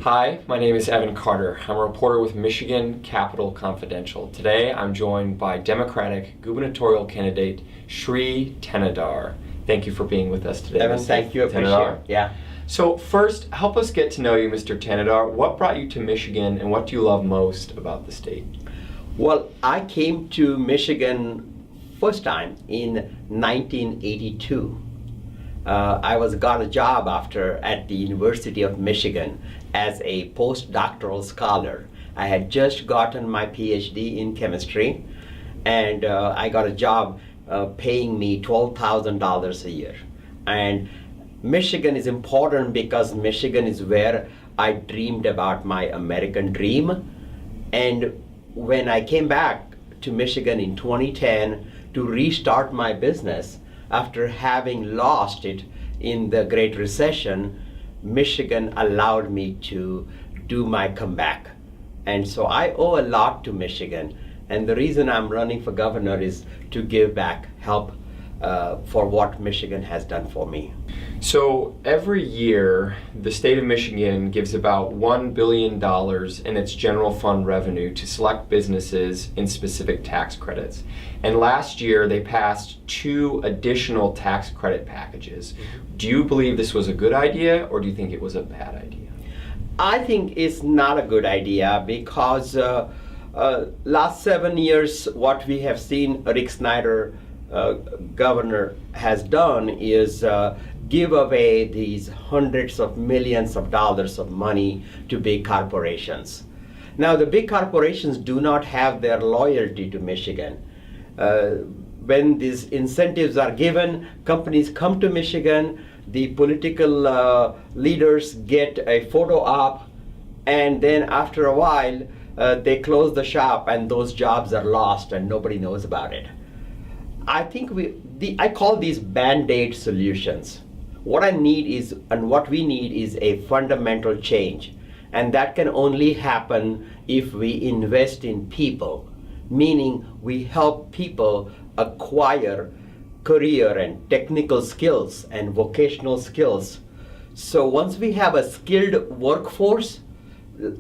Hi, my name is Evan Carter. I'm a reporter with Michigan Capital Confidential. Today I'm joined by Democratic gubernatorial candidate Shri Thanedar. Thank you for being with us today. Evan, thank you. Appreciate it. Yeah. So first, help us get to know you, Mr. Thanedar. What brought you to Michigan and what do you love most about the state? Well, I came to Michigan first time in 1982. I got a job at the University of Michigan as a postdoctoral scholar. I had just gotten my PhD in chemistry, and I got a job paying me $12,000 a year. And Michigan is important because Michigan is where I dreamed about my American dream. And when I came back to Michigan in 2010 to restart my business after having lost it in the Great Recession, Michigan allowed me to do my comeback. And so I owe a lot to Michigan. And the reason I'm running for governor is to give back, help for what Michigan has done for me. So every year, the state of Michigan gives about $1 billion in its general fund revenue to select businesses in specific tax credits. And last year, they passed 2 additional tax credit packages. Do you believe this was a good idea, or do you think it was a bad idea? I think it's not a good idea because last 7 years, what we have seen Rick Snyder, governor, has done is give away these hundreds of millions of dollars of money to big corporations. Now, the big corporations do not have their loyalty to Michigan. When these incentives are given, companies come to Michigan, the political leaders get a photo op, and then after a while, they close the shop and those jobs are lost and nobody knows about it. I think I call these Band-Aid solutions. What we need is a fundamental change. And that can only happen if we invest in people, meaning we help people acquire career and technical skills and vocational skills. So once we have a skilled workforce,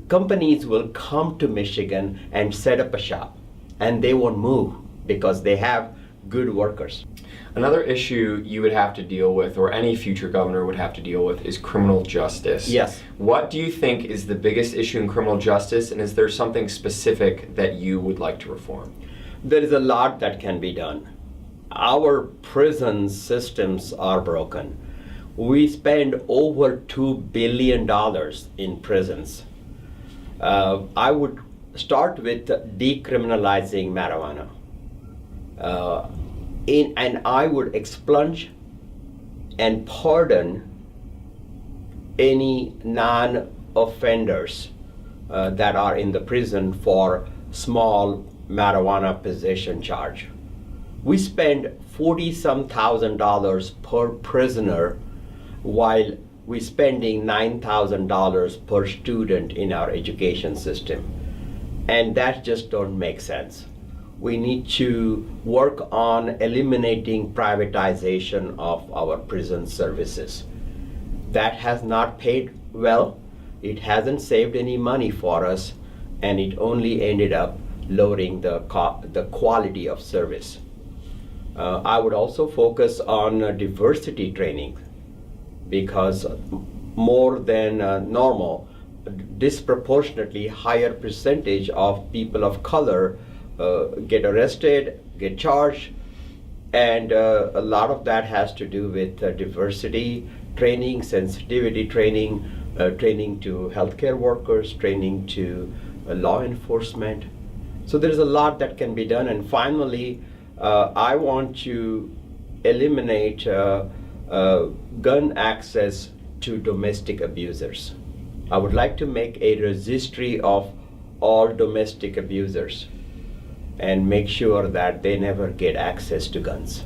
companies will come to Michigan and set up a shop, and they won't move because they have good workers. Another issue you would have to deal with, or any future governor would have to deal with, is criminal justice. Yes. What do you think is the biggest issue in criminal justice, and is there something specific that you would like to reform? There is a lot that can be done. Our prison systems are broken. We spend over $2 billion in prisons. I would start with decriminalizing marijuana. And I would expunge and pardon any non-offenders that are in the prison for small marijuana possession charge. We spend $40-some thousand per prisoner, while we're spending $9,000 per student in our education system. And that just don't make sense. We need to work on eliminating privatization of our prison services. That has not paid well. It hasn't saved any money for us, and it only ended up lowering the quality of service. I would also focus on diversity training, because more than normal, disproportionately higher percentage of people of color get arrested, get charged, and a lot of that has to do with diversity training, sensitivity training, training to healthcare workers, training to law enforcement. So there's a lot that can be done. And finally, I want to eliminate gun access to domestic abusers. I would like to make a registry of all domestic abusers and make sure that they never get access to guns.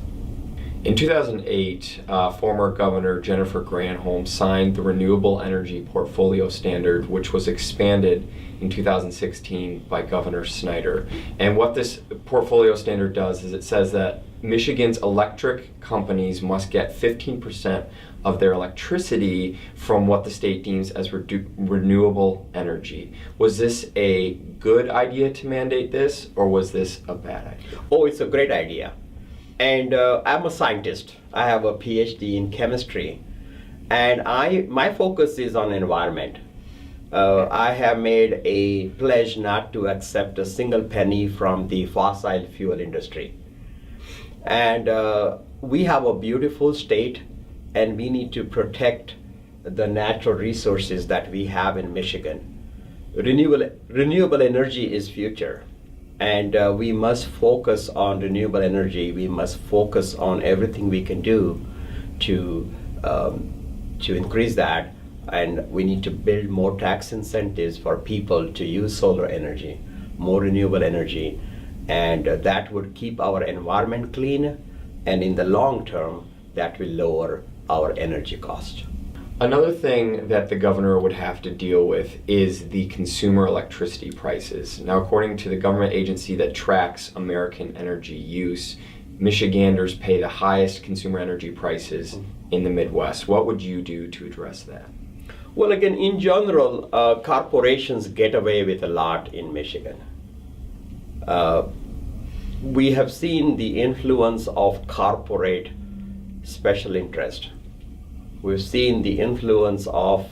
In 2008, former Governor Jennifer Granholm signed the Renewable Energy Portfolio Standard, which was expanded in 2016 by Governor Snyder. And what this portfolio standard does is it says that Michigan's electric companies must get 15% of their electricity from what the state deems as renewable energy. Was this a good idea to mandate this, or was this a bad idea? Oh, it's a great idea. And I'm a scientist. I have a PhD in chemistry. And my focus is on environment. I have made a pledge not to accept a single penny from the fossil fuel industry. And we have a beautiful state, and we need to protect the natural resources that we have in Michigan. Renewable energy is future, and we must focus on renewable energy. We must focus on everything we can do to increase that, and we need to build more tax incentives for people to use solar energy, more renewable energy, and that would keep our environment clean, and in the long term, that will lower our energy cost. Another thing that the governor would have to deal with is the consumer electricity prices. Now, according to the government agency that tracks American energy use, Michiganders pay the highest consumer energy prices in the Midwest. What would you do to address that? Well, again, in general, corporations get away with a lot in Michigan. We have seen the influence of corporate special interest. We've seen the influence of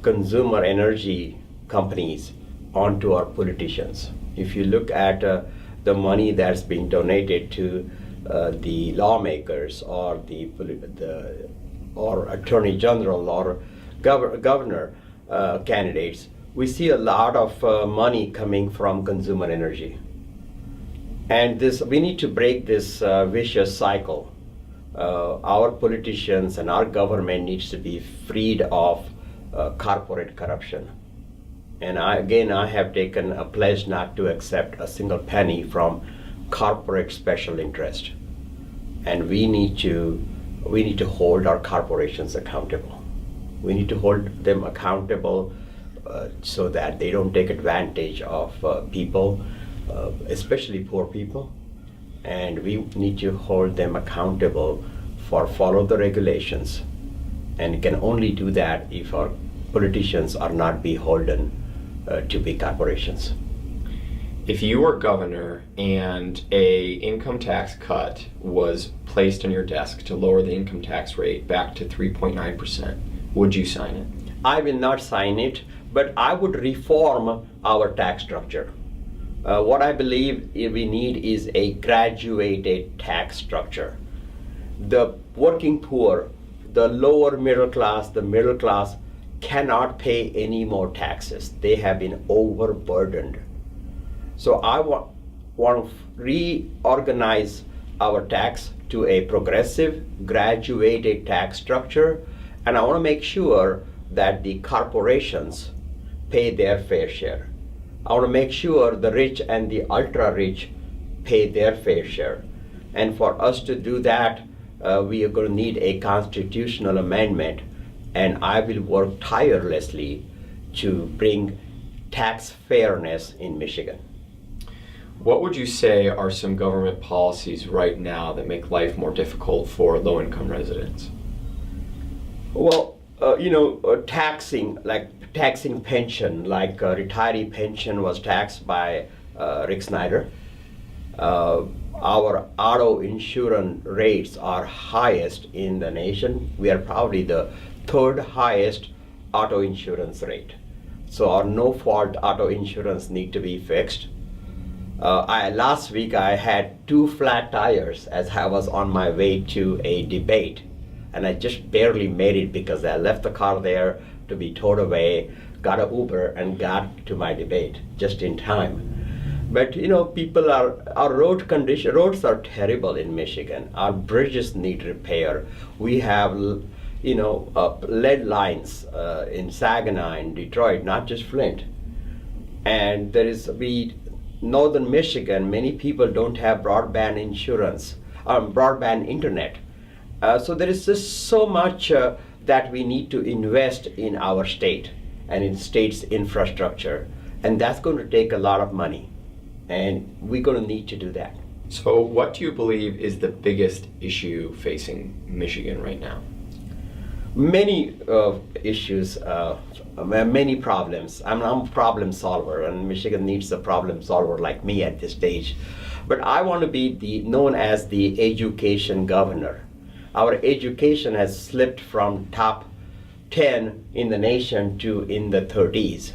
consumer energy companies onto our politicians. If you look at the money that's being donated to the lawmakers or or Attorney General or governor candidates, we see a lot of money coming from consumer energy. And we need to break this vicious cycle. Our politicians and our government needs to be freed of corporate corruption. And I have taken a pledge not to accept a single penny from corporate special interest. And we need to hold our corporations accountable. We need to hold them accountable so that they don't take advantage of people, especially poor people. And we need to hold them accountable for follow the regulations, and can only do that if our politicians are not beholden to big corporations. If you were governor and a income tax cut was placed on your desk to lower the income tax rate back to 3.9%, would you sign it? I will not sign it, but I would reform our tax structure. What I believe we need is a graduated tax structure. The working poor, the lower middle class, the middle class cannot pay any more taxes. They have been overburdened. So I want to reorganize our tax to a progressive, graduated tax structure, and I want to make sure that the corporations pay their fair share. I want to make sure the rich and the ultra-rich pay their fair share. And for us to do that, we are going to need a constitutional amendment, and I will work tirelessly to bring tax fairness in Michigan. What would you say are some government policies right now that make life more difficult for low-income residents? Well, taxing pension, like retiree pension was taxed by Rick Snyder. Our auto insurance rates are highest in the nation. We are probably the third highest auto insurance rate. So our no-fault auto insurance need to be fixed. Last week I had 2 flat tires as I was on my way to a debate, and I just barely made it because I left the car there to be towed away, got an Uber, and got to my debate just in time. But our roads are terrible in Michigan. Our bridges need repair. We have lead lines in Saginaw and Detroit, not just Flint. And northern Michigan, many people don't have broadband internet. So there is just so much that we need to invest in our state and in state's infrastructure. And that's going to take a lot of money. And we're going to need to do that. So, what do you believe is the biggest issue facing Michigan right now? Many issues, many problems. I'm a problem solver, and Michigan needs a problem solver like me at this stage. But I want to be known as the education governor. Our education has slipped from top 10 in the nation to in the 30s.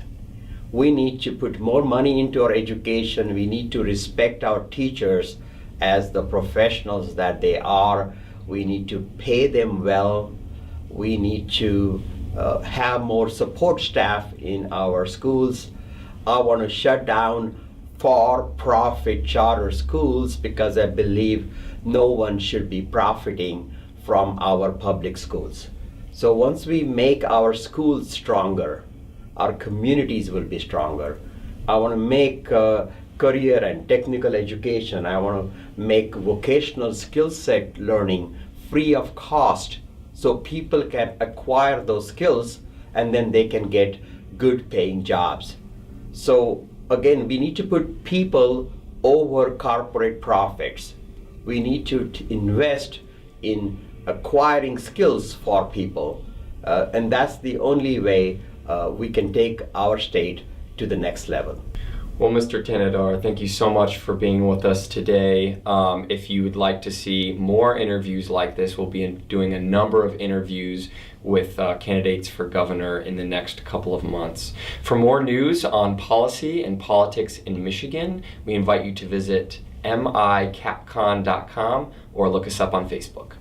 We need to put more money into our education. We need to respect our teachers as the professionals that they are. We need to pay them well. We need to have more support staff in our schools. I want to shut down for-profit charter schools because I believe no one should be profiting from our public schools. So once we make our schools stronger, our communities will be stronger. I want to make career and technical education. I want to make vocational skill set learning free of cost so people can acquire those skills and then they can get good paying jobs. So again, we need to put people over corporate profits. We need to invest in acquiring skills for people, and that's the only way we can take our state to the next level. Well, Mr. Thanedar, thank you so much for being with us today. If you would like to see more interviews like this, we'll be doing a number of interviews with candidates for governor in the next couple of months. For more news on policy and politics in Michigan, we invite you to visit micapcon.com or look us up on Facebook.